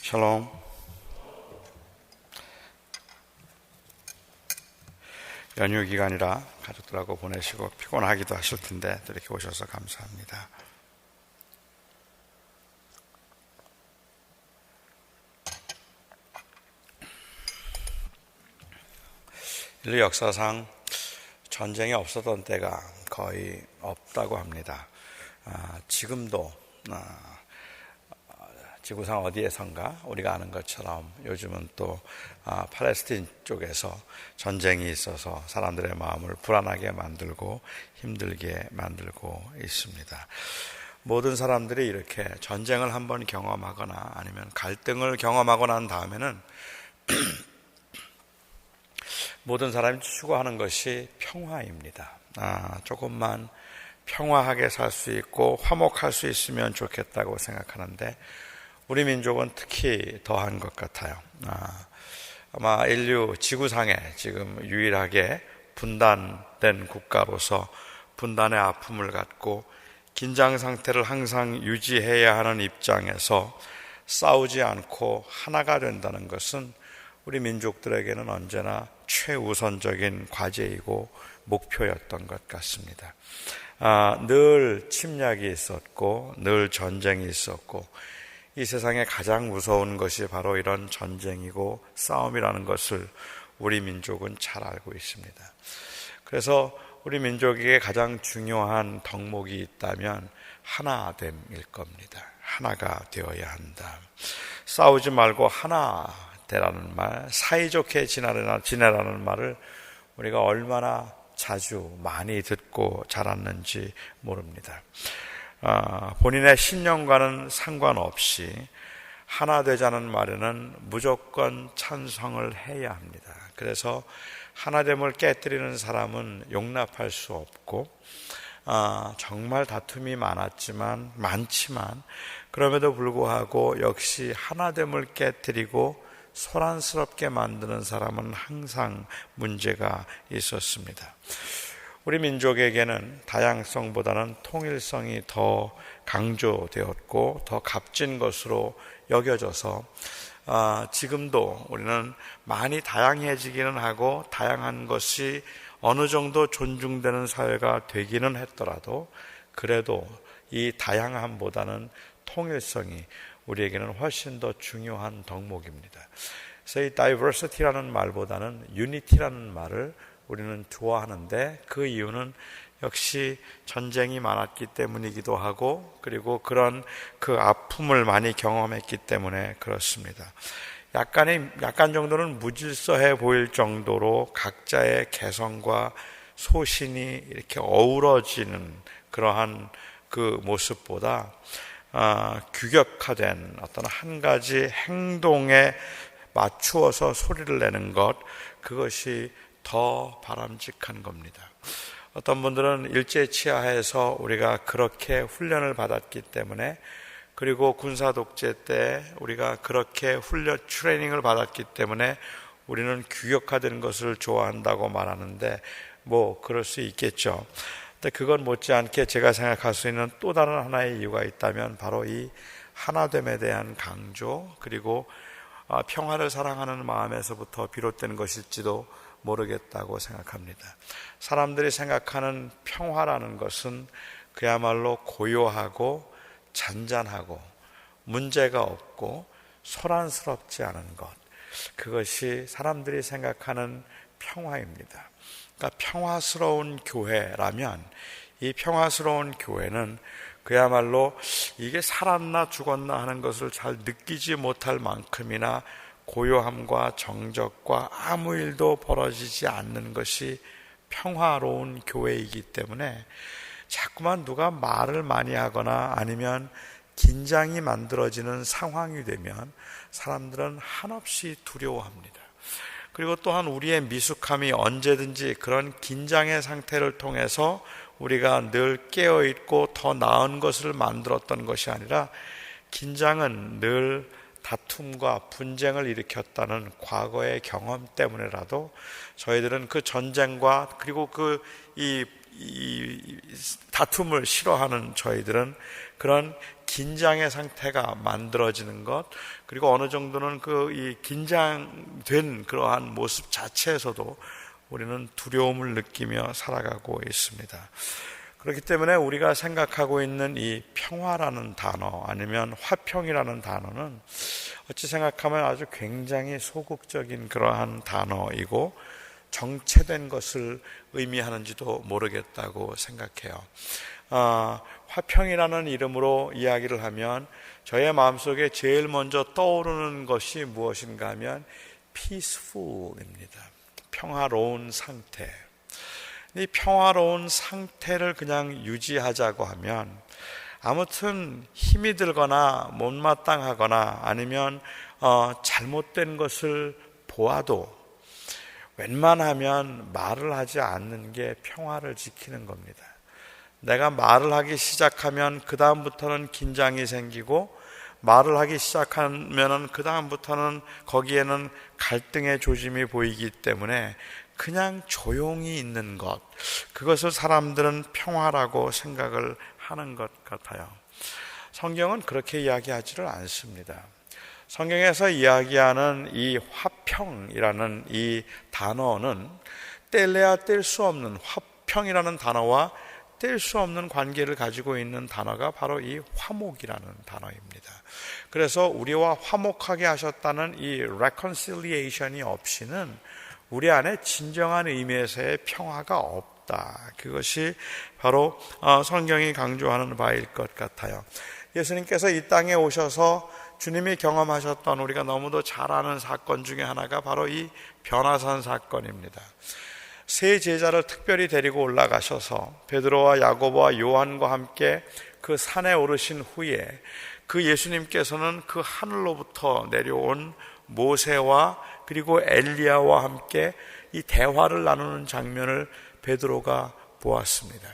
샬롬. 연휴 기간이라 가족들하고 보내시고 피곤하기도 하실 텐데 또 이렇게 오셔서 감사합니다. 인류 역사상 전쟁이 없었던 때가 거의 없다고 합니다. 지금도 지구상 어디에선가 우리가 아는 것처럼 요즘은 또 팔레스틴 쪽에서 전쟁이 있어서 사람들의 마음을 불안하게 만들고 힘들게 만들고 있습니다. 모든 사람들이 이렇게 전쟁을 한번 경험하거나 아니면 갈등을 경험하고 난 다음에는 모든 사람이 추구하는 것이 평화입니다. 조금만 평화하게 살 수 있고 화목할 수 있으면 좋겠다고 생각하는데 우리 민족은 특히 더한 것 같아요. 아마 인류 지구상에 지금 유일하게 분단된 국가로서 분단의 아픔을 갖고 긴장 상태를 항상 유지해야 하는 입장에서 싸우지 않고 하나가 된다는 것은 우리 민족들에게는 언제나 최우선적인 과제이고 목표였던 것 같습니다. 늘 침략이 있었고 늘 전쟁이 있었고 이 세상에 가장 무서운 것이 바로 이런 전쟁이고 싸움이라는 것을 우리 민족은 잘 알고 있습니다. 그래서 우리 민족에게 가장 중요한 덕목이 있다면 하나됨일 겁니다. 하나가 되어야 한다. 싸우지 말고 하나 되라는 말, 사이좋게 지내라는 말을 우리가 얼마나 자주 많이 듣고 자랐는지 모릅니다. 본인의 신념과는 상관없이 하나 되자는 말에는 무조건 찬성을 해야 합니다. 그래서 하나됨을 깨뜨리는 사람은 용납할 수 없고 정말 다툼이 많지만 그럼에도 불구하고 역시 하나됨을 깨뜨리고 소란스럽게 만드는 사람은 항상 문제가 있었습니다. 우리 민족에게는 다양성보다는 통일성이 더 강조되었고 더 값진 것으로 여겨져서 지금도 우리는 많이 다양해지기는 하고 다양한 것이 어느 정도 존중되는 사회가 되기는 했더라도 그래도 이 다양함보다는 통일성이 우리에게는 훨씬 더 중요한 덕목입니다. 그래서 이 diversity라는 말보다는 unity라는 말을 우리는 좋아하는데 그 이유는 역시 전쟁이 많았기 때문이기도 하고 그리고 그런 그 아픔을 많이 경험했기 때문에 그렇습니다. 약간 정도는 무질서해 보일 정도로 각자의 개성과 소신이 이렇게 어우러지는 그러한 그 모습보다 규격화된 어떤 한 가지 행동에 맞추어서 소리를 내는 것, 그것이 더 바람직한 겁니다. 어떤 분들은 일제치하에서 우리가 그렇게 훈련을 받았기 때문에 그리고 군사 독재 때 우리가 그렇게 트레이닝을 받았기 때문에 우리는 규격화된 것을 좋아한다고 말하는데 그럴 수 있겠죠. 근데 그건 못지않게 제가 생각할 수 있는 또 다른 하나의 이유가 있다면 바로 이 하나됨에 대한 강조 그리고 평화를 사랑하는 마음에서부터 비롯된 것일지도 모르겠다고 생각합니다. 사람들이 생각하는 평화라는 것은 그야말로 고요하고 잔잔하고 문제가 없고 소란스럽지 않은 것, 그것이 사람들이 생각하는 평화입니다. 그러니까 평화스러운 교회라면 이 평화스러운 교회는 그야말로 이게 살았나 죽었나 하는 것을 잘 느끼지 못할 만큼이나 고요함과 정적과 아무 일도 벌어지지 않는 것이 평화로운 교회이기 때문에 자꾸만 누가 말을 많이 하거나 아니면 긴장이 만들어지는 상황이 되면 사람들은 한없이 두려워합니다. 그리고 또한 우리의 미숙함이 언제든지 그런 긴장의 상태를 통해서 우리가 늘 깨어있고 더 나은 것을 만들었던 것이 아니라 긴장은 늘 다툼과 분쟁을 일으켰다는 과거의 경험 때문에라도 저희들은 그 전쟁과 그리고 이 다툼을 싫어하는 저희들은 그런 긴장의 상태가 만들어지는 것, 그리고 어느 정도는 이 긴장된 그러한 모습 자체에서도 우리는 두려움을 느끼며 살아가고 있습니다. 그렇기 때문에 우리가 생각하고 있는 이 평화라는 단어, 아니면 화평이라는 단어는 어찌 생각하면 아주 굉장히 소극적인 그러한 단어이고 정체된 것을 의미하는지도 모르겠다고 생각해요. 화평이라는 이름으로 이야기를 하면 저의 마음속에 제일 먼저 떠오르는 것이 무엇인가 하면 peaceful입니다. 평화로운 상태. 이 평화로운 상태를 그냥 유지하자고 하면 아무튼 힘이 들거나 못마땅하거나 아니면 잘못된 것을 보아도 웬만하면 말을 하지 않는 게 평화를 지키는 겁니다. 내가 말을 하기 시작하면 그 다음부터는 긴장이 생기고, 말을 하기 시작하면 그 다음부터는 거기에는 갈등의 조짐이 보이기 때문에 그냥 조용히 있는 것, 그것을 사람들은 평화라고 생각을 하는 것 같아요. 성경은 그렇게 이야기하지를 않습니다. 성경에서 이야기하는 이 화평이라는 이 단어는 뗄래야 뗄 수 없는, 화평이라는 단어와 뗄 수 없는 관계를 가지고 있는 단어가 바로 이 화목이라는 단어입니다. 그래서 우리와 화목하게 하셨다는 이 reconciliation이 없이는 우리 안에 진정한 의미에서의 평화가 없다. 그것이 바로 성경이 강조하는 바일 것 같아요. 예수님께서 이 땅에 오셔서 주님이 경험하셨던 우리가 너무도 잘 아는 사건 중에 하나가 바로 이 변화산 사건입니다. 세 제자를 특별히 데리고 올라가셔서 베드로와 야고보와 요한과 함께 그 산에 오르신 후에 그 예수님께서는 그 하늘로부터 내려온 모세와 그리고 엘리야와 함께 이 대화를 나누는 장면을 베드로가 보았습니다.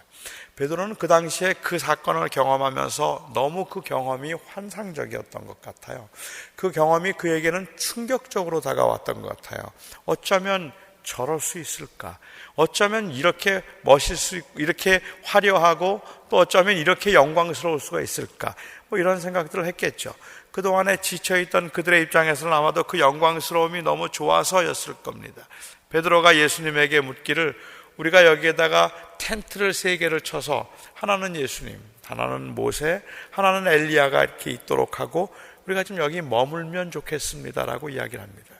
베드로는 그 당시에 그 사건을 경험하면서 너무 그 경험이 환상적이었던 것 같아요. 그 경험이 그에게는 충격적으로 다가왔던 것 같아요. 어쩌면 저럴 수 있을까? 어쩌면 이렇게 멋있을 수 있고, 이렇게 화려하고, 또 어쩌면 이렇게 영광스러울 수가 있을까? 이런 생각들을 했겠죠. 그동안에 지쳐있던 그들의 입장에서는 아마도 그 영광스러움이 너무 좋아서였을 겁니다. 베드로가 예수님에게 묻기를, 우리가 여기에다가 텐트를 3개를 쳐서 하나는 예수님, 하나는 모세, 하나는 엘리야가 이렇게 있도록 하고 우리가 좀 여기 머물면 좋겠습니다라고 이야기를 합니다.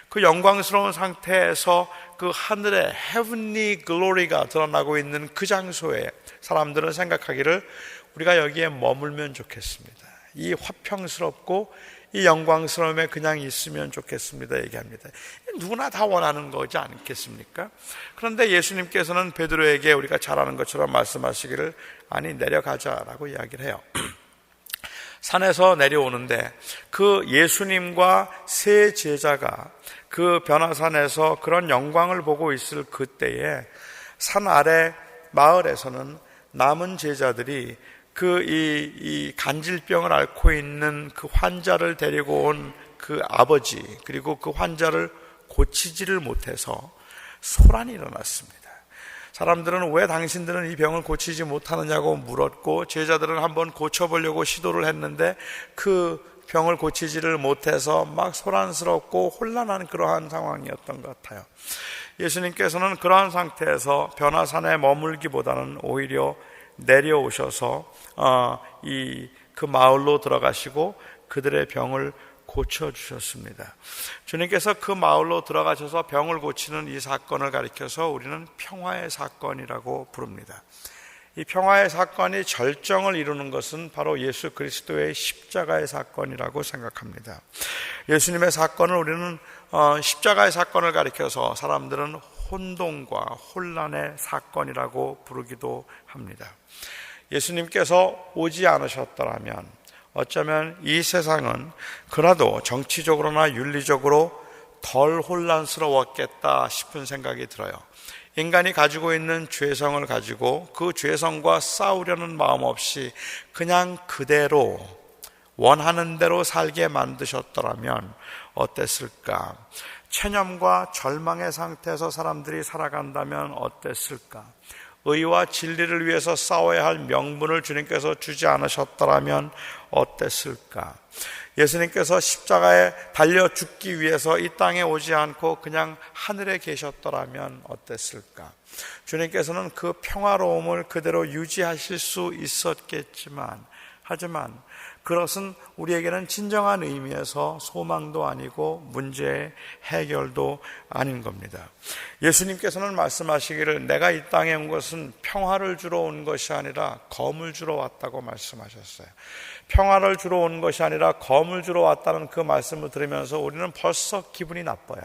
그 영광스러운 상태에서 그 하늘의 heavenly glory가 드러나고 있는 그 장소에 사람들은 생각하기를 우리가 여기에 머물면 좋겠습니다. 이 화평스럽고 이 영광스러움에 그냥 있으면 좋겠습니다 얘기합니다. 누구나 다 원하는 거지 않겠습니까? 그런데 예수님께서는 베드로에게 우리가 잘 아는 것처럼 말씀하시기를 아니 내려가자라고 이야기를 해요. 산에서 내려오는데 그 예수님과 세 제자가 그 변화산에서 그런 영광을 보고 있을 그때에 산 아래 마을에서는 남은 제자들이 이 간질병을 앓고 있는 그 환자를 데리고 온 그 아버지, 그리고 그 환자를 고치지를 못해서 소란이 일어났습니다. 사람들은 왜 당신들은 이 병을 고치지 못하느냐고 물었고, 제자들은 한번 고쳐보려고 시도를 했는데 그 병을 고치지를 못해서 막 소란스럽고 혼란한 그러한 상황이었던 것 같아요. 예수님께서는 그러한 상태에서 변화산에 머물기보다는 오히려 내려오셔서 그 마을로 들어가시고 그들의 병을 고쳐주셨습니다. 주님께서 그 마을로 들어가셔서 병을 고치는 이 사건을 가리켜서 우리는 평화의 사건이라고 부릅니다. 이 평화의 사건이 절정을 이루는 것은 바로 예수 그리스도의 십자가의 사건이라고 생각합니다. 예수님의 사건을 우리는 십자가의 사건을 가리켜서 사람들은 혼동과 혼란의 사건이라고 부르기도 합니다. 예수님께서 오지 않으셨더라면 어쩌면 이 세상은 그래도 정치적으로나 윤리적으로 덜 혼란스러웠겠다 싶은 생각이 들어요. 인간이 가지고 있는 죄성을 가지고 그 죄성과 싸우려는 마음 없이 그냥 그대로 원하는 대로 살게 만드셨더라면 어땠을까? 체념과 절망의 상태에서 사람들이 살아간다면 어땠을까? 의와 진리를 위해서 싸워야 할 명분을 주님께서 주지 않으셨더라면 어땠을까? 예수님께서 십자가에 달려 죽기 위해서 이 땅에 오지 않고 그냥 하늘에 계셨더라면 어땠을까? 주님께서는 그 평화로움을 그대로 유지하실 수 있었겠지만, 하지만 그것은 우리에게는 진정한 의미에서 소망도 아니고 문제의 해결도 아닌 겁니다. 예수님께서는 말씀하시기를 내가 이 땅에 온 것은 평화를 주러 온 것이 아니라 검을 주러 왔다고 말씀하셨어요. 평화를 주러 온 것이 아니라 검을 주러 왔다는 그 말씀을 들으면서 우리는 벌써 기분이 나빠요.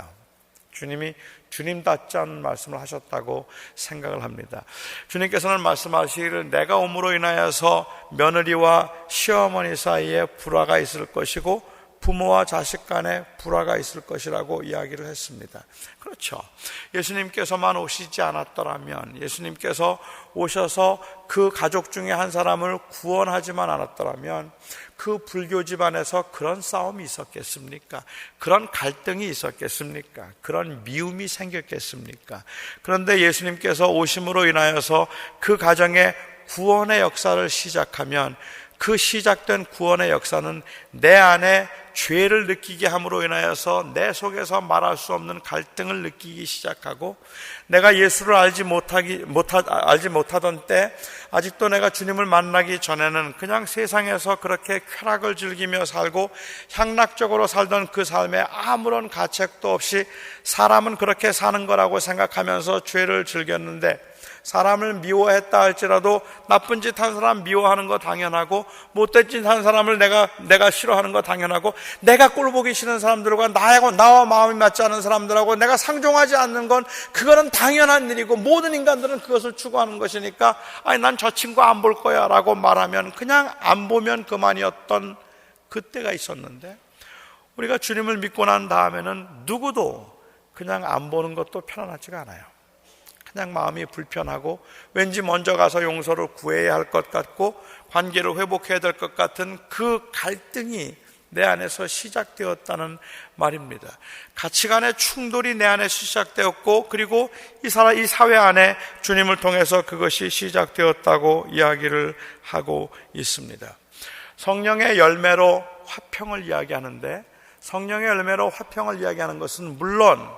주님이 주님답지 않은 말씀을 하셨다고 생각을 합니다. 주님께서는 말씀하시기를 내가 옴으로 인하여서 며느리와 시어머니 사이에 불화가 있을 것이고 부모와 자식 간에 불화가 있을 것이라고 이야기를 했습니다. 그렇죠. 예수님께서만 오시지 않았더라면, 예수님께서 오셔서 그 가족 중에 한 사람을 구원하지만 않았더라면 그 불교 집안에서 그런 싸움이 있었겠습니까? 그런 갈등이 있었겠습니까? 그런 미움이 생겼겠습니까? 그런데 예수님께서 오심으로 인하여서 그 가정의 구원의 역사를 시작하면 그 시작된 구원의 역사는 내 안에 죄를 느끼게 함으로 인하여서 내 속에서 말할 수 없는 갈등을 느끼기 시작하고, 내가 예수를 알지 못하던 때, 아직도 내가 주님을 만나기 전에는 그냥 세상에서 그렇게 쾌락을 즐기며 살고 향락적으로 살던 그 삶에 아무런 가책도 없이 사람은 그렇게 사는 거라고 생각하면서 죄를 즐겼는데, 사람을 미워했다 할지라도 나쁜 짓 한 사람 미워하는 거 당연하고, 못된 짓 한 사람을 내가 싫어하는 거 당연하고, 내가 꼴보기 싫은 사람들과 나와 마음이 맞지 않은 사람들하고 내가 상종하지 않는 건 그거는 당연한 일이고, 모든 인간들은 그것을 추구하는 것이니까 아니 난 저 친구 안 볼 거야 라고 말하면 그냥 안 보면 그만이었던 그때가 있었는데, 우리가 주님을 믿고 난 다음에는 누구도 그냥 안 보는 것도 편안하지가 않아요. 그냥 마음이 불편하고 왠지 먼저 가서 용서를 구해야 할 것 같고 관계를 회복해야 될 것 같은 그 갈등이 내 안에서 시작되었다는 말입니다. 가치관의 충돌이 내 안에 시작되었고, 그리고 이 사회 안에 주님을 통해서 그것이 시작되었다고 이야기를 하고 있습니다. 성령의 열매로 화평을 이야기하는데, 성령의 열매로 화평을 이야기하는 것은 물론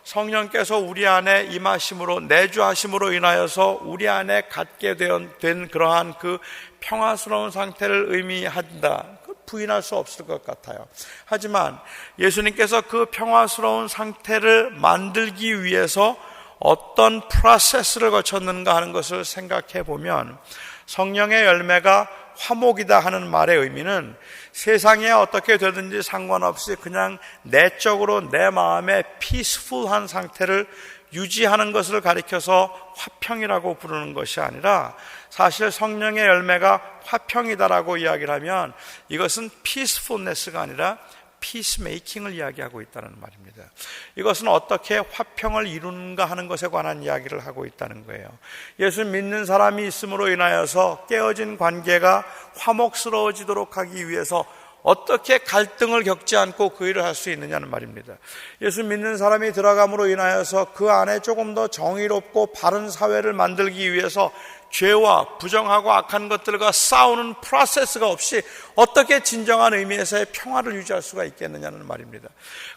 성령께서 우리 안에 임하심으로, 내주하심으로 인하여서 우리 안에 갖게 된 그러한 그 평화스러운 상태를 의미한다, 부인할 수 없을 것 같아요. 하지만 예수님께서 그 평화스러운 상태를 만들기 위해서 어떤 프로세스를 거쳤는가 하는 것을 생각해 보면, 성령의 열매가 화목이다 하는 말의 의미는 세상에 어떻게 되든지 상관없이 그냥 내적으로 내 마음의 피스풀한 상태를 유지하는 것을 가리켜서 화평이라고 부르는 것이 아니라, 사실 성령의 열매가 화평이다라고 이야기를 하면 이것은 피스풀네스가 아니라 피스메이킹을 이야기하고 있다는 말입니다. 이것은 어떻게 화평을 이루는가 하는 것에 관한 이야기를 하고 있다는 거예요. 예수 믿는 사람이 있음으로 인하여서 깨어진 관계가 화목스러워지도록 하기 위해서 어떻게 갈등을 겪지 않고 그 일을 할 수 있느냐는 말입니다. 예수 믿는 사람이 들어감으로 인하여서 그 안에 조금 더 정의롭고 바른 사회를 만들기 위해서 죄와 부정하고 악한 것들과 싸우는 프로세스가 없이 어떻게 진정한 의미에서의 평화를 유지할 수가 있겠느냐는 말입니다.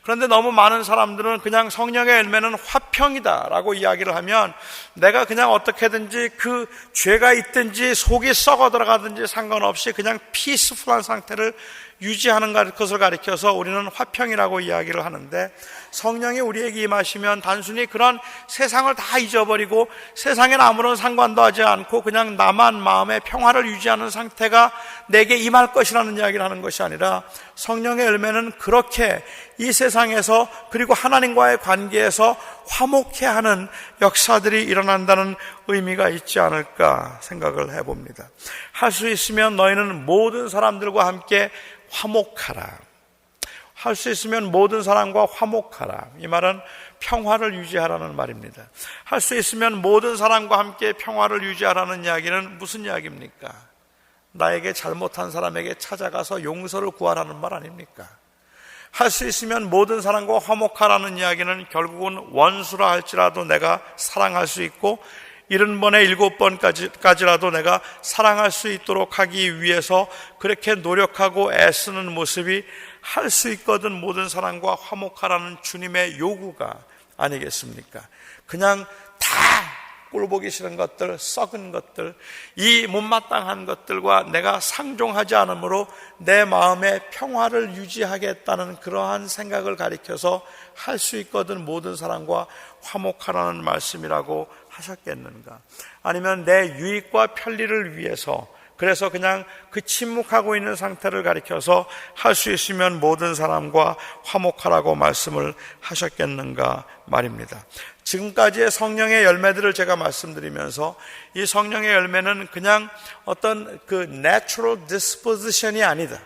그런데 너무 많은 사람들은 그냥 성령의 열매는 화평이다 라고 이야기를 하면, 내가 그냥 어떻게든지 그 죄가 있든지 속이 썩어 들어가든지 상관없이 그냥 피스풀한 상태를 유지하는 것을 가리켜서 우리는 화평이라고 이야기를 하는데, 성령이 우리에게 임하시면 단순히 그런 세상을 다 잊어버리고 세상에는 아무런 상관도 하지 않고 그냥 나만 마음의 평화를 유지하는 상태가 내게 임할 것이라는 이야기를 하는 것이 아니라, 성령의 열매는 그렇게 이 세상에서 그리고 하나님과의 관계에서 화목해 하는 역사들이 일어난다는 의미가 있지 않을까 생각을 해봅니다. 할 수 있으면 너희는 모든 사람들과 함께 화목하라. 할 수 있으면 모든 사람과 화목하라. 이 말은 평화를 유지하라는 말입니다. 할 수 있으면 모든 사람과 함께 평화를 유지하라는 이야기는 무슨 이야기입니까? 나에게 잘못한 사람에게 찾아가서 용서를 구하라는 말 아닙니까? 할 수 있으면 모든 사람과 화목하라는 이야기는 결국은 원수라 할지라도 내가 사랑할 수 있고, 70번에 7번까지라도 내가 사랑할 수 있도록 하기 위해서 그렇게 노력하고 애쓰는 모습이 할 수 있거든 모든 사람과 화목하라는 주님의 요구가 아니겠습니까? 그냥 다 꼴보기 싫은 것들, 썩은 것들, 이 못마땅한 것들과 내가 상종하지 않으므로 내 마음의 평화를 유지하겠다는 그러한 생각을 가리켜서 할 수 있거든 모든 사람과 화목하라는 말씀이라고 하셨겠는가? 아니면 내 유익과 편리를 위해서, 그래서 그냥 그 침묵하고 있는 상태를 가리켜서 할 수 있으면 모든 사람과 화목하라고 말씀을 하셨겠는가 말입니다. 지금까지의 성령의 열매들을 제가 말씀드리면서 이 성령의 열매는 그냥 어떤 그 natural disposition이 아니다,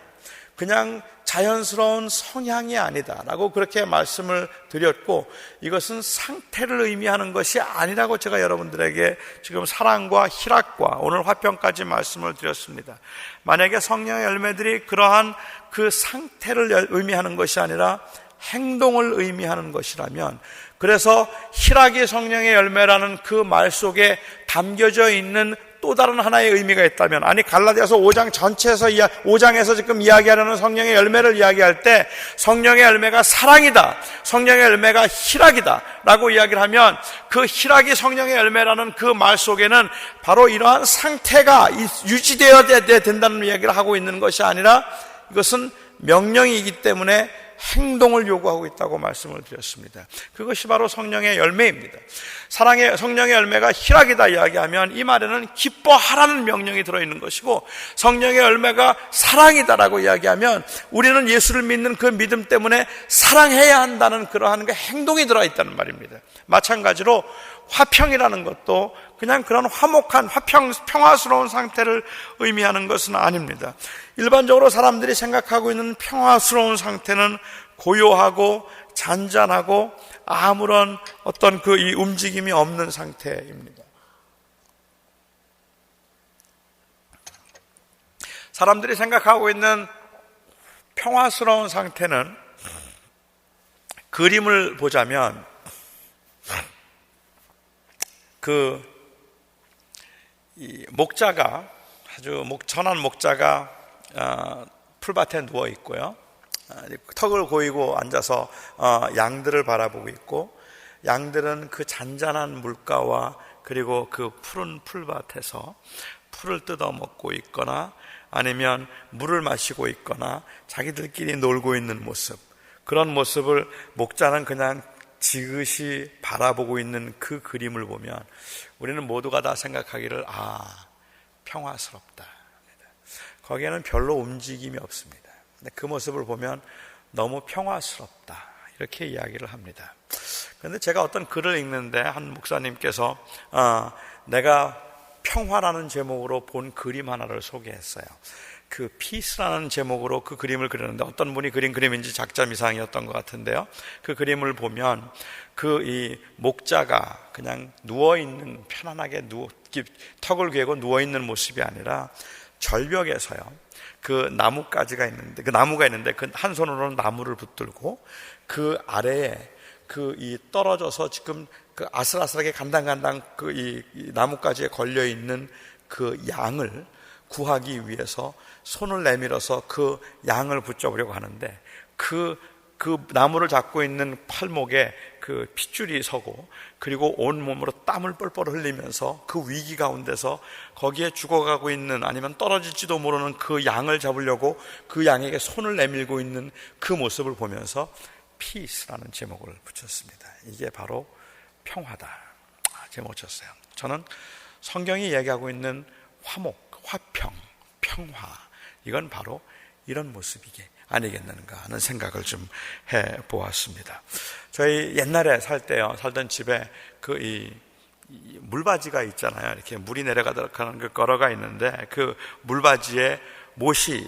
그냥 자연스러운 성향이 아니다 라고 그렇게 말씀을 드렸고, 이것은 상태를 의미하는 것이 아니라고 제가 여러분들에게 지금 사랑과 희락과 오늘 화평까지 말씀을 드렸습니다. 만약에 성령의 열매들이 그러한 그 상태를 의미하는 것이 아니라 행동을 의미하는 것이라면, 그래서 희락이 성령의 열매라는 그 말 속에 담겨져 있는 또 다른 하나의 의미가 있다면, 아니 갈라디아서 5장 전체에서 5장에서 지금 이야기하려는 성령의 열매를 이야기할 때 성령의 열매가 사랑이다, 성령의 열매가 희락이다 라고 이야기를 하면, 그 희락이 성령의 열매라는 그 말 속에는 바로 이러한 상태가 유지되어야 된다는 이야기를 하고 있는 것이 아니라, 이것은 명령이기 때문에 행동을 요구하고 있다고 말씀을 드렸습니다. 그것이 바로 성령의 열매입니다. 성령의 열매가 희락이다 이야기하면 이 말에는 기뻐하라는 명령이 들어있는 것이고, 성령의 열매가 사랑이다라고 이야기하면 우리는 예수를 믿는 그 믿음 때문에 사랑해야 한다는 그러한 그 행동이 들어있다는 말입니다. 마찬가지로 화평이라는 것도 그냥 그런 화목한 평화스러운 상태를 의미하는 것은 아닙니다. 일반적으로 사람들이 생각하고 있는 평화스러운 상태는 고요하고 잔잔하고 아무런 어떤 그 이 움직임이 없는 상태입니다. 사람들이 생각하고 있는 평화스러운 상태는, 그림을 보자면 이 목자가, 아주 천한 목자가 풀밭에 누워 있고요, 턱을 고이고 앉아서 양들을 바라보고 있고, 양들은 그 잔잔한 물가와 그리고 그 푸른 풀밭에서 풀을 뜯어 먹고 있거나 아니면 물을 마시고 있거나 자기들끼리 놀고 있는 모습, 그런 모습을 목자는 그냥 지그시 바라보고 있는 그 그림을 보면 우리는 모두가 다 생각하기를, 평화스럽다, 거기에는 별로 움직임이 없습니다. 근데 그 모습을 보면 너무 평화스럽다 이렇게 이야기를 합니다. 그런데 제가 어떤 글을 읽는데 한 목사님께서 내가 평화라는 제목으로 본 그림 하나를 소개했어요. 그 피스라는 제목으로 그 그림을 그렸는데, 어떤 분이 그린 그림인지 작자미상이었던 것 같은데요, 그 그림을 보면 그 이 목자가 그냥 누워있는, 편안하게 턱을 괴고 누워있는 모습이 아니라 절벽에서요, 그 나무가지가 있는데, 그 나무가 있는데 그 한 손으로는 나무를 붙들고 그 아래에 그 이 떨어져서 지금 그 아슬아슬하게 간당간당 그 이 나무가지에 걸려 있는 그 양을 구하기 위해서 손을 내밀어서 그 양을 붙잡으려고 하는데, 그 나무를 잡고 있는 팔목에 그 핏줄이 서고, 그리고 온몸으로 땀을 뻘뻘 흘리면서 그 위기 가운데서 거기에 죽어가고 있는, 아니면 떨어질지도 모르는 그 양을 잡으려고 그 양에게 손을 내밀고 있는 그 모습을 보면서 피스라는 제목을 붙였습니다. 이게 바로 평화다 제목을 쳤어요. 저는 성경이 얘기하고 있는 화목, 화평, 평화, 이건 바로 이런 모습이게 아니겠는가 하는 생각을 좀 해보았습니다. 저희 옛날에 살던 집에 이 물바지가 있잖아요. 이렇게 물이 내려가는 그 걸어가 있는데, 그 물바지에 못이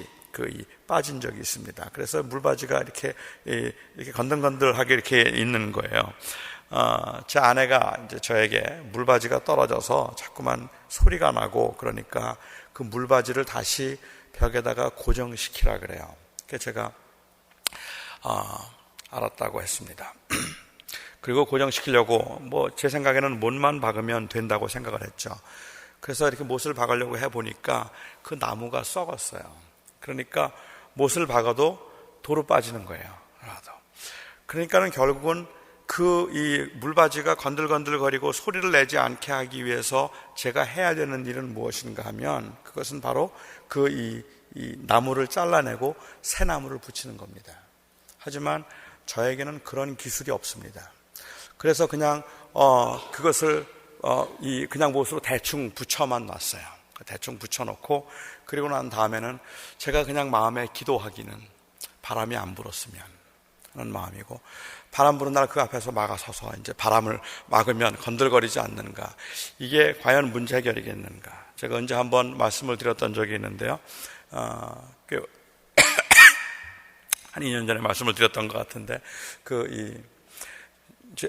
빠진 적이 있습니다. 그래서 물바지가 이렇게 건들건들하게 이렇게 있는 거예요. 제 아내가 이제 저에게 물바지가 떨어져서 자꾸만 소리가 나고, 그러니까 그 물바지를 다시 벽에다가 고정시키라 그래요. 그래서 제가 알았다고 했습니다. 그리고 고정시키려고 제 생각에는 못만 박으면 된다고 생각을 했죠. 그래서 이렇게 못을 박으려고 해보니까 그 나무가 썩었어요. 그러니까 못을 박아도 도로 빠지는 거예요. 그러니까는 결국은 이 물바지가 건들건들거리고 소리를 내지 않게 하기 위해서 제가 해야 되는 일은 무엇인가 하면 그것은 바로 이 나무를 잘라내고 새 나무를 붙이는 겁니다. 하지만 저에게는 그런 기술이 없습니다. 그래서 그냥 그것을 그냥 못으로 대충 붙여만 놨어요. 대충 붙여놓고 그리고 난 다음에는 제가 그냥 마음에 기도하기는 바람이 안 불었으면 하는 마음이고, 바람 부는 날 그 앞에서 막아서서 이제 바람을 막으면 건들거리지 않는가, 이게 과연 문제 해결이겠는가. 제가 언제 한번 말씀을 드렸던 적이 있는데요. 한 2년 전에 말씀을 드렸던 것 같은데,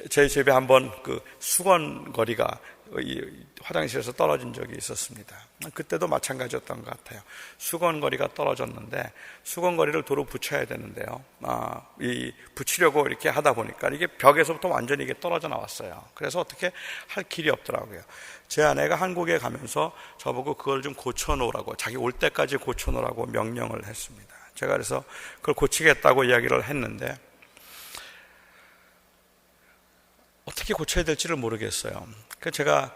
제 집에 한번 수건거리가 화장실에서 떨어진 적이 있었습니다. 그때도 마찬가지였던 것 같아요. 수건거리가 떨어졌는데 수건거리를 도로 붙여야 되는데요. 붙이려고 이렇게 하다 보니까 이게 벽에서부터 완전히 이게 떨어져 나왔어요. 그래서 어떻게 할 길이 없더라고요. 제 아내가 한국에 가면서 저보고 그걸 좀 고쳐놓으라고, 자기 올 때까지 고쳐놓으라고 명령을 했습니다. 제가 그래서 그걸 고치겠다고 이야기를 했는데 어떻게 고쳐야 될지를 모르겠어요. 그래서 제가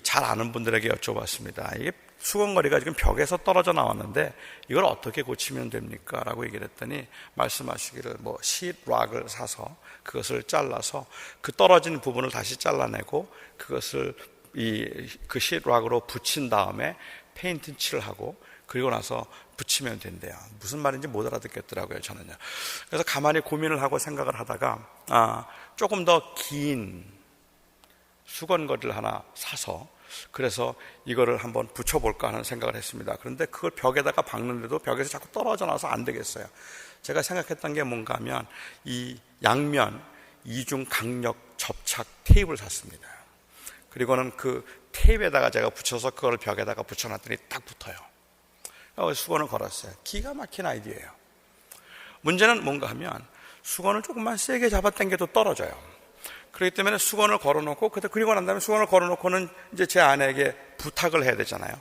잘 아는 분들에게 여쭤봤습니다. 이게 수건거리가 지금 벽에서 떨어져 나왔는데 이걸 어떻게 고치면 됩니까? 라고 얘기를 했더니 말씀하시기를 시트락을 사서 그것을 잘라서 그 떨어진 부분을 다시 잘라내고 그것을 그 시트락으로 붙인 다음에 페인트 칠을 하고 그리고 나서 붙이면 된대요. 무슨 말인지 못 알아듣겠더라고요, 저는요. 그래서 가만히 고민을 하고 생각을 하다가 조금 더 긴 수건거리를 하나 사서 그래서 이거를 한번 붙여볼까 하는 생각을 했습니다. 그런데 그걸 벽에다가 박는데도 벽에서 자꾸 떨어져 나와서 안 되겠어요. 제가 생각했던 게 뭔가 하면 이 양면 이중 강력 접착 테이프를 샀습니다. 그리고는 그 테이프에다가 제가 붙여서 그걸 벽에다가 붙여놨더니 딱 붙어요. 수건을 걸었어요. 기가 막힌 아이디어예요. 문제는 뭔가 하면 수건을 조금만 세게 잡아당겨도 떨어져요. 그렇기 때문에 수건을 걸어놓고 그리고 난 다음에 수건을 걸어놓고는 이제 제 아내에게 부탁을 해야 되잖아요.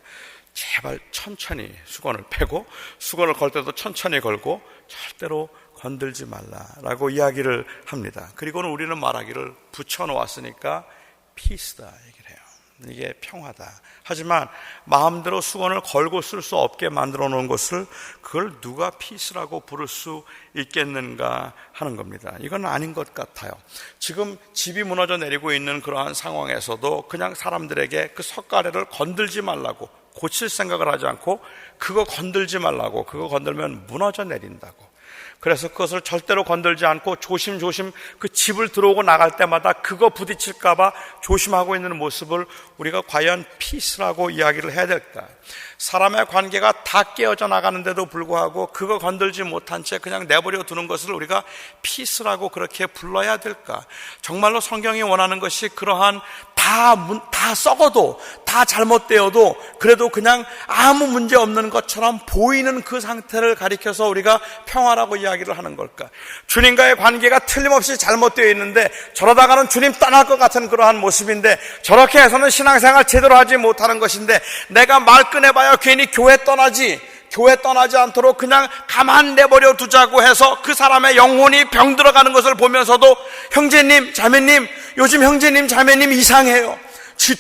제발 천천히 수건을 빼고 수건을 걸 때도 천천히 걸고 절대로 건들지 말라라고 이야기를 합니다. 그리고는 우리는 말하기를 붙여놓았으니까 피스다 얘기를 해요. 이게 평화다. 하지만 마음대로 수건을 걸고 쓸 수 없게 만들어 놓은 것을 그걸 누가 피스라고 부를 수 있겠는가 하는 겁니다. 이건 아닌 것 같아요. 지금 집이 무너져 내리고 있는 그러한 상황에서도 그냥 사람들에게 그 석가래를 건들지 말라고, 고칠 생각을 하지 않고 그거 건들지 말라고, 그거 건들면 무너져 내린다고, 그래서 그것을 절대로 건들지 않고 조심조심 그 집을 들어오고 나갈 때마다 그거 부딪힐까봐 조심하고 있는 모습을 우리가 과연 피스라고 이야기를 해야 될까? 사람의 관계가 다 깨어져 나가는데도 불구하고 그거 건들지 못한 채 그냥 내버려 두는 것을 우리가 피스라고 그렇게 불러야 될까? 정말로 성경이 원하는 것이 그러한 다 썩어도 다 잘못되어도 그래도 그냥 아무 문제 없는 것처럼 보이는 그 상태를 가리켜서 우리가 평화라고 이야기를 하는 걸까? 주님과의 관계가 틀림없이 잘못되어 있는데 저러다가는 주님 떠날 것 같은 그러한 모습인데 저렇게 해서는 신앙생활 제대로 하지 못하는 것인데 내가 말 꺼내봐야 괜히 교회 떠나지 않도록 그냥 가만 내버려 두자고 해서 그 사람의 영혼이 병들어가는 것을 보면서도 형제님, 자매님, 요즘 형제님, 자매님 이상해요.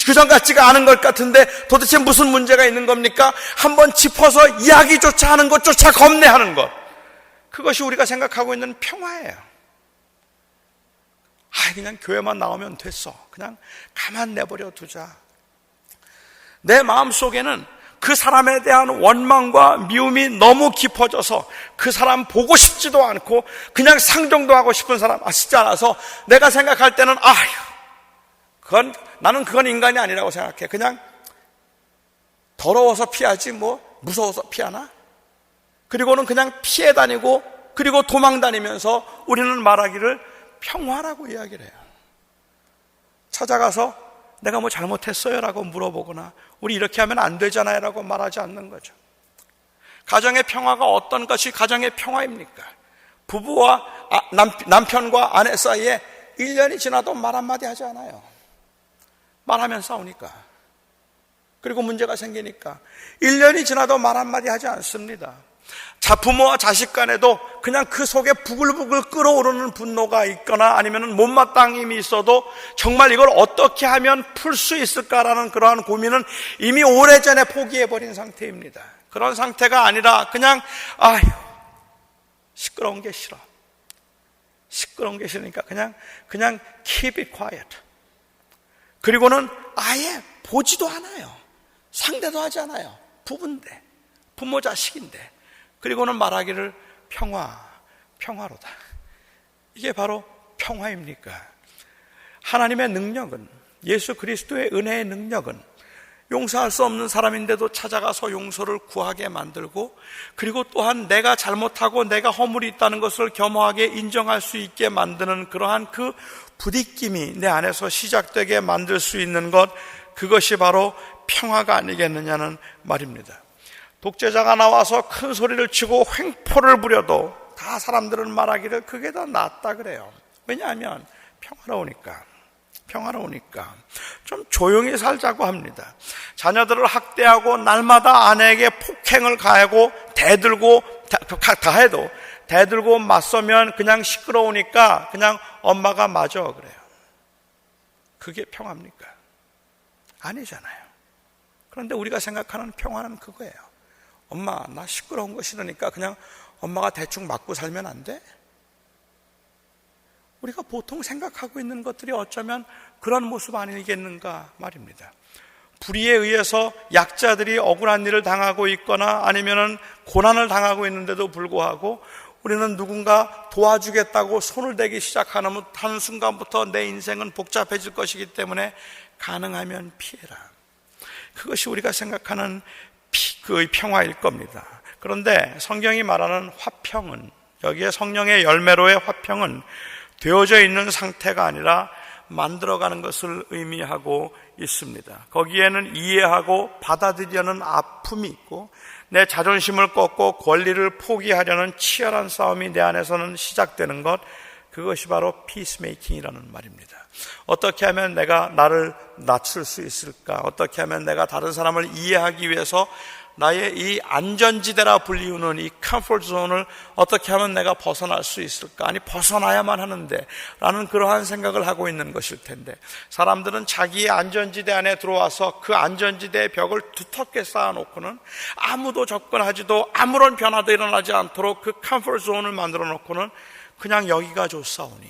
그전 같지가 않은 것 같은데 도대체 무슨 문제가 있는 겁니까? 한번 짚어서 이야기조차 하는 것조차 겁내하는 것. 그것이 우리가 생각하고 있는 평화예요. 그냥 교회만 나오면 됐어. 그냥 가만 내버려 두자. 내 마음속에는 그 사람에 대한 원망과 미움이 너무 깊어져서 그 사람 보고 싶지도 않고 그냥 상종도 하고 싶은 사람 아시지 않아서 내가 생각할 때는 나는 그건 인간이 아니라고 생각해. 그냥 더러워서 피하지 무서워서 피하나? 그리고는 그냥 피해 다니고 그리고 도망 다니면서 우리는 말하기를 평화라고 이야기를 해요. 찾아가서 내가 잘못했어요? 라고 물어보거나 우리 이렇게 하면 안 되잖아요? 라고 말하지 않는 거죠. 가정의 평화가 어떤 것이 가정의 평화입니까? 부부와 남편과 아내 사이에 1년이 지나도 말 한마디 하지 않아요. 말하면 싸우니까. 그리고 문제가 생기니까 1년이 지나도 말 한마디 하지 않습니다. 부모와 자식 간에도 그냥 그 속에 부글부글 끓어오르는 분노가 있거나 아니면 못마땅함이 있어도 정말 이걸 어떻게 하면 풀 수 있을까라는 그러한 고민은 이미 오래전에 포기해버린 상태입니다. 그런 상태가 아니라 그냥 시끄러운 게 싫어. 시끄러운 게 싫으니까 그냥 keep it quiet. 그리고는 아예 보지도 않아요. 상대도 하지 않아요. 부부인데, 부모 자식인데. 그리고는 말하기를 평화로다. 이게 바로 평화입니까? 하나님의 능력은, 예수 그리스도의 은혜의 능력은 용서할 수 없는 사람인데도 찾아가서 용서를 구하게 만들고, 그리고 또한 내가 잘못하고 내가 허물이 있다는 것을 겸허하게 인정할 수 있게 만드는 그러한 그 부딪힘이 내 안에서 시작되게 만들 수 있는 것, 그것이 바로 평화가 아니겠느냐는 말입니다. 독재자가 나와서 큰 소리를 치고 횡포를 부려도 다 사람들은 말하기를 그게 더 낫다 그래요. 왜냐하면 평화로우니까 좀 조용히 살자고 합니다. 자녀들을 학대하고 날마다 아내에게 폭행을 가하고 대들고 맞서면 그냥 시끄러우니까 그냥 엄마가 맞아 그래요. 그게 평화입니까? 아니잖아요. 그런데 우리가 생각하는 평화는 그거예요. 엄마, 나 시끄러운 거 싫으니까 그냥 엄마가 대충 맞고 살면 안 돼? 우리가 보통 생각하고 있는 것들이 어쩌면 그런 모습 아니겠는가 말입니다. 불의에 의해서 약자들이 억울한 일을 당하고 있거나 아니면은 고난을 당하고 있는데도 불구하고 우리는 누군가 도와주겠다고 손을 대기 시작하는 순간부터 내 인생은 복잡해질 것이기 때문에 가능하면 피해라. 그것이 우리가 생각하는 그 평화일 겁니다. 그런데 성경이 말하는 화평은, 여기에 성령의 열매로의 화평은 되어져 있는 상태가 아니라 만들어가는 것을 의미하고 있습니다. 거기에는 이해하고 받아들이려는 아픔이 있고 내 자존심을 꺾고 권리를 포기하려는 치열한 싸움이 내 안에서는 시작되는 것, 그것이 바로 피스메이킹이라는 말입니다. 어떻게 하면 내가 나를 낮출 수 있을까? 어떻게 하면 내가 다른 사람을 이해하기 위해서 나의 이 안전지대라 불리우는 이 컴포트 존을 어떻게 하면 내가 벗어날 수 있을까? 아니 벗어나야만 하는데 라는 그러한 생각을 하고 있는 것일 텐데, 사람들은 자기의 안전지대 안에 들어와서 그 안전지대의 벽을 두텁게 쌓아놓고는 아무도 접근하지도 아무런 변화도 일어나지 않도록 그 컴포트 존을 만들어 놓고는 그냥 여기가 좋사오니,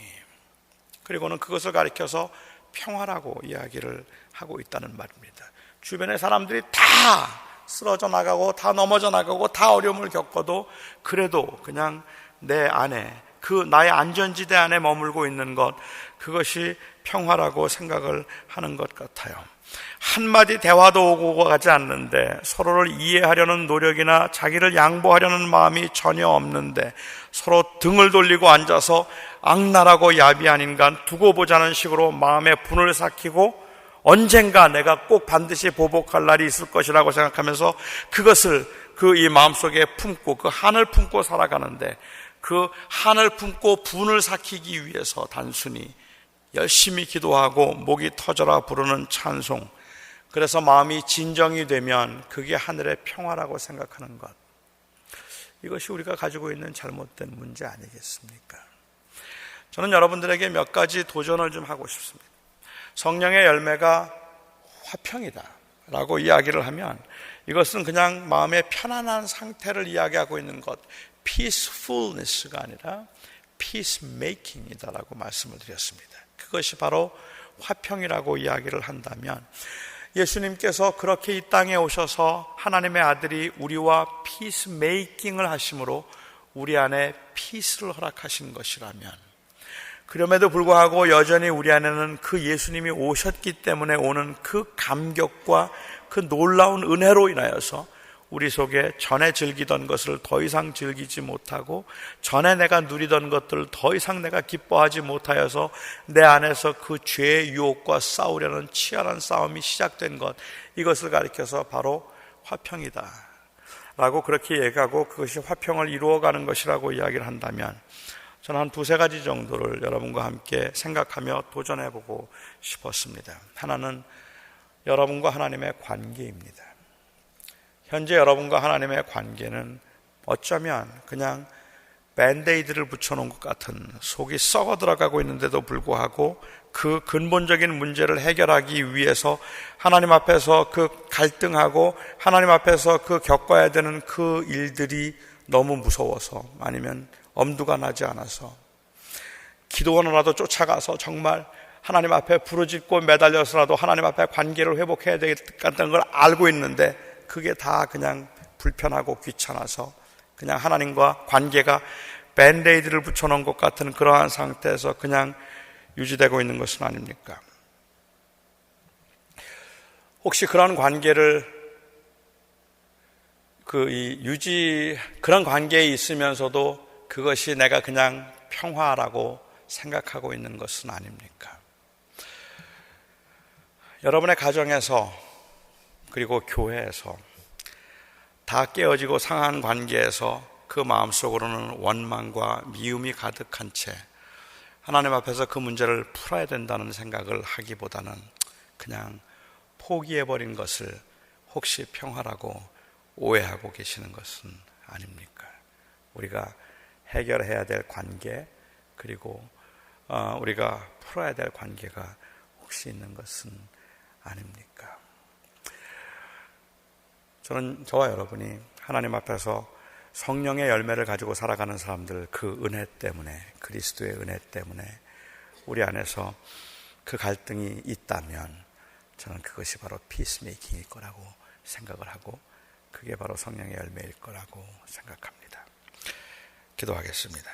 그리고는 그것을 가리켜서 평화라고 이야기를 하고 있다는 말입니다. 주변의 사람들이 다 쓰러져 나가고 다 넘어져 나가고 다 어려움을 겪어도 그래도 그냥 내 안에 그 나의 안전지대 안에 머물고 있는 것, 그것이 평화라고 생각을 하는 것 같아요. 한마디 대화도 오고 가지 않는데 서로를 이해하려는 노력이나 자기를 양보하려는 마음이 전혀 없는데 서로 등을 돌리고 앉아서 악랄하고 야비한 인간 두고 보자는 식으로 마음에 분을 삭히고 언젠가 내가 꼭 반드시 보복할 날이 있을 것이라고 생각하면서 그것을 이 마음속에 품고 그 한을 품고 살아가는데, 그 한을 품고 분을 삭히기 위해서 단순히 열심히 기도하고 목이 터져라 부르는 찬송, 그래서 마음이 진정이 되면 그게 하늘의 평화라고 생각하는 것, 이것이 우리가 가지고 있는 잘못된 문제 아니겠습니까? 저는 여러분들에게 몇 가지 도전을 좀 하고 싶습니다. 성령의 열매가 화평이다 라고 이야기를 하면 이것은 그냥 마음의 편안한 상태를 이야기하고 있는 것, peacefulness가 아니라 peacemaking이다 라고 말씀을 드렸습니다. 그것이 바로 화평이라고 이야기를 한다면, 예수님께서 그렇게 이 땅에 오셔서 하나님의 아들이 우리와 peacemaking을 하심으로 우리 안에 peace를 허락하신 것이라면, 그럼에도 불구하고 여전히 우리 안에는 그 예수님이 오셨기 때문에 오는 그 감격과 그 놀라운 은혜로 인하여서 우리 속에 전에 즐기던 것을 더 이상 즐기지 못하고 전에 내가 누리던 것들을 더 이상 내가 기뻐하지 못하여서 내 안에서 그 죄의 유혹과 싸우려는 치열한 싸움이 시작된 것, 이것을 가리켜서 바로 화평이다 라고 그렇게 얘기하고 그것이 화평을 이루어가는 것이라고 이야기를 한다면, 저는 한 두세 가지 정도를 여러분과 함께 생각하며 도전해보고 싶었습니다. 하나는 여러분과 하나님의 관계입니다. 현재 여러분과 하나님의 관계는 어쩌면 그냥 밴드에이드를 붙여놓은 것 같은, 속이 썩어 들어가고 있는데도 불구하고 그 근본적인 문제를 해결하기 위해서 하나님 앞에서 그 갈등하고 하나님 앞에서 그 겪어야 되는 그 일들이 너무 무서워서, 아니면 엄두가 나지 않아서 기도원으로라도 쫓아가서 정말 하나님 앞에 부르짖고 매달려서라도 하나님 앞에 관계를 회복해야 되겠다는 걸 알고 있는데, 그게 다 그냥 불편하고 귀찮아서 그냥 하나님과 관계가 밴드에이드를 붙여놓은 것 같은 그러한 상태에서 그냥 유지되고 있는 것은 아닙니까? 혹시 그런 관계를 그런 관계에 있으면서도 그것이 내가 그냥 평화라고 생각하고 있는 것은 아닙니까? 여러분의 가정에서, 그리고 교회에서 다 깨어지고 상한 관계에서 그 마음속으로는 원망과 미움이 가득한 채 하나님 앞에서 그 문제를 풀어야 된다는 생각을 하기보다는 그냥 포기해버린 것을 혹시 평화라고 오해하고 계시는 것은 아닙니까? 우리가 해결해야 될 관계, 그리고 우리가 풀어야 될 관계가 혹시 있는 것은 아닙니까? 저와 여러분이 하나님 앞에서 성령의 열매를 가지고 살아가는 사람들, 그 은혜 때문에, 그리스도의 은혜 때문에 우리 안에서 그 갈등이 있다면 저는 그것이 바로 피스메이킹일 거라고 생각을 하고, 그게 바로 성령의 열매일 거라고 생각합니다. 기도하겠습니다.